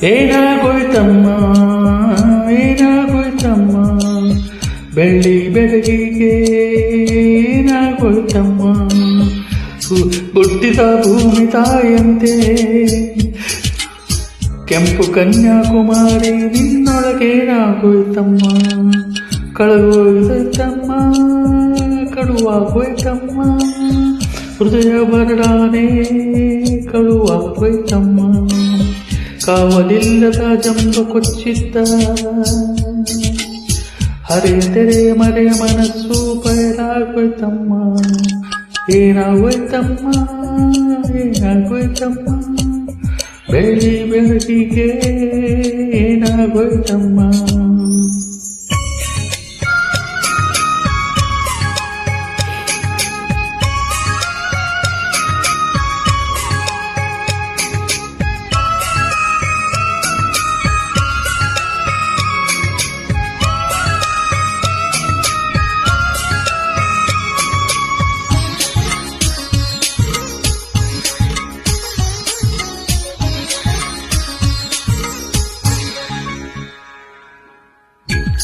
ಏನಾಗೋಯ್ತಮ್ಮ ಏನಾಗೋಯ್ತಮ್ಮ ಬೆಳ್ಳಿ ಬೆಳಗಿಗೆ ಏನಾಗೋಯ್ತಮ್ಮ ಹುಟ್ಟಿದ ಭೂಮಿ ತಾಯಂತೆ ಕೆಂಪು ಕನ್ಯಾಕುಮಾರಿ ನಿನ್ನೊಳಗೇನಾಗೋಯ್ತಮ್ಮ ಕಳಗೋಯ್ತಮ್ಮ ಕಡುವಾಗೋಯ್ತಮ್ಮ ಹೃದಯ ಬರಡಾನೆ ಕಳುವಾಗೋಯ್ತಮ್ಮ ಕಾವಲಿಲ್ಲದ ಜಂಬ ಕೊಚ್ಚಿದ್ದ ಹರೆಯ ತೆರೆಯ ಮರೆಯ ಮನಸ್ಸು ಬಯಲಾಗೋಯ್ತಮ್ಮ ಏನಾಗೋಯ್ತಮ್ಮ ಏನಾಗೋಯ್ತಮ್ಮ ಬೆಳ್ಳಿ ಬೆಳಗಿಗೆ ಏನಾಗೋಯ್ತಮ್ಮ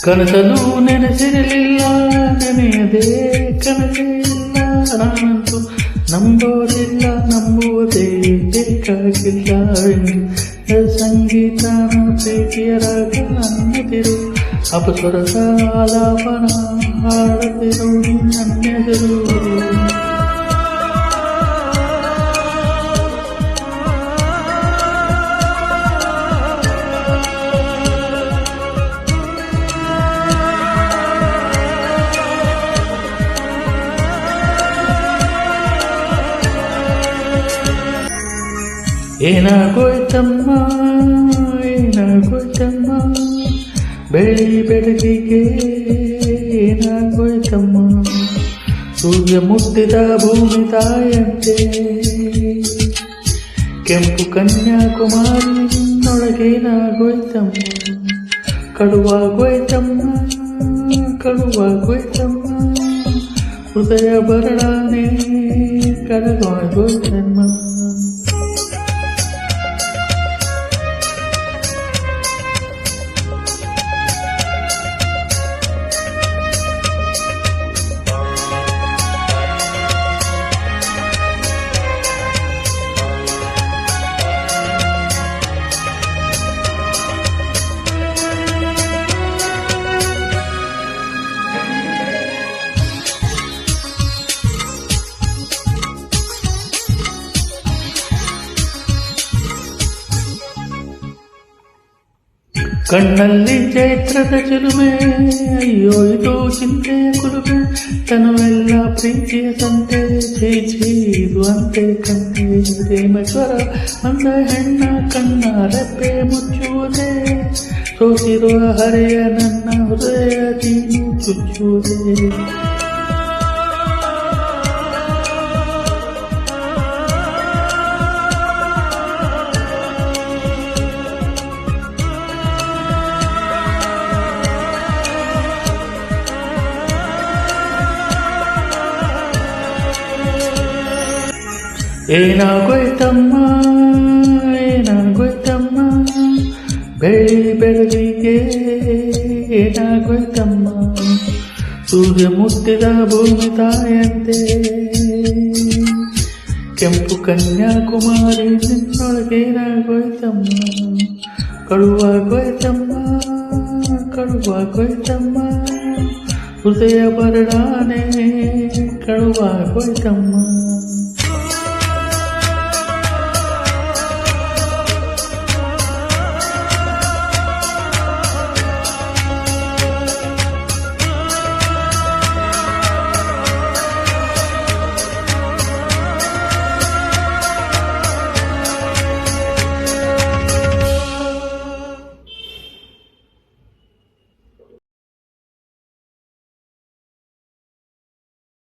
ಕನಸಲು ನೆನೆಸಿರಲಿಲ್ಲ ನೆನೆಯದೇ ಕನಸೇ ಇಲ್ಲ ನಾನಂತೂ ನಂಬೋದಿಲ್ಲ ನಂಬುವುದೇ ಬೇಕಾಗಿಲ್ಲ ಸಂಗೀತ ಪ್ರೀತಿಯ ರಾಗ ಅನ್ನದಿರು ಅಪಸ್ವರದ ಆಲಾಪನ ಹಾಡದಿರು ನನ್ನೆದರು ಏನಾಗೋಯ್ತಮ್ಮ ಏನಾಗೋಯ್ತಮ್ಮ ಬೆಳ್ಳಿ ಬೆಳಗಿಗೆ ಏನಾಗೋಯ್ತಮ್ಮ ಸೂರ್ಯ ಮುಟ್ಟಿದ ಭೂಮಿ ತಾಯಂತೆ ಕೆಂಪು ಕನ್ಯಾಕುಮಾರಿ ನಿನ್ನೊಳಗೇನಾಗೋಯ್ತಮ್ಮ ಕಡುವಾಗೋಯ್ತಮ್ಮ ಕಡುವಾಗೋಯ್ತಮ್ಮ ಹೃದಯ ಬರಡಾನೆ ಕಡಗೋಯ್ತಮ್ಮ ಕಣ್ಣಲ್ಲಿ ಚೈತ್ರದ ಚಿಲುಮೆ ಅಯ್ಯೋ ಇದು ಚಿಂತೆಯ ಕುಲುಮೆ ತನುವೆಲ್ಲ ಪ್ರೀತಿಯ ಸಂತೆ ಇದು ಅಂತೆ ಕಂತೆ ಪ್ರೇಮಸ್ವರ ಅಂದ ಹೆಣ್ಣ ಕಣ್ಣ ರೆಪ್ಪೆ ಮುಚ್ಚುವುದೇ ಸೋತಿರುವ ಹರೆಯ ನನ್ನ ಹೃದಯ ನೀನು ಚುಚ್ಚುವುದೇ ಏನಾಗೋಯ್ತಮ್ಮ ಏನಾಗೋಯ್ತಮ್ಮ ಬೆಳ್ಳಿ ಬೆಳಗಿಗೆ ಏನಾಗೋಯ್ತಮ್ಮ ಸೂರ್ಯ ಮುಟ್ಟಿದ ಭೂಮಿ ತಾಯಂತೆ ಕೆಂಪು ಕನ್ಯಾಕುಮಾರಿ ನಿನ್ನೊಳಗೇನಾಗೋಯ್ತಮ್ಮ ಕಳುವಾಗೋಯ್ತಮ್ಮ ಕಳುವಾಗೋಯ್ತಮ್ಮ ಹೃದಯ ಬರಡಾನೆ ಕಳುವಾಗೋಯ್ತಮ್ಮ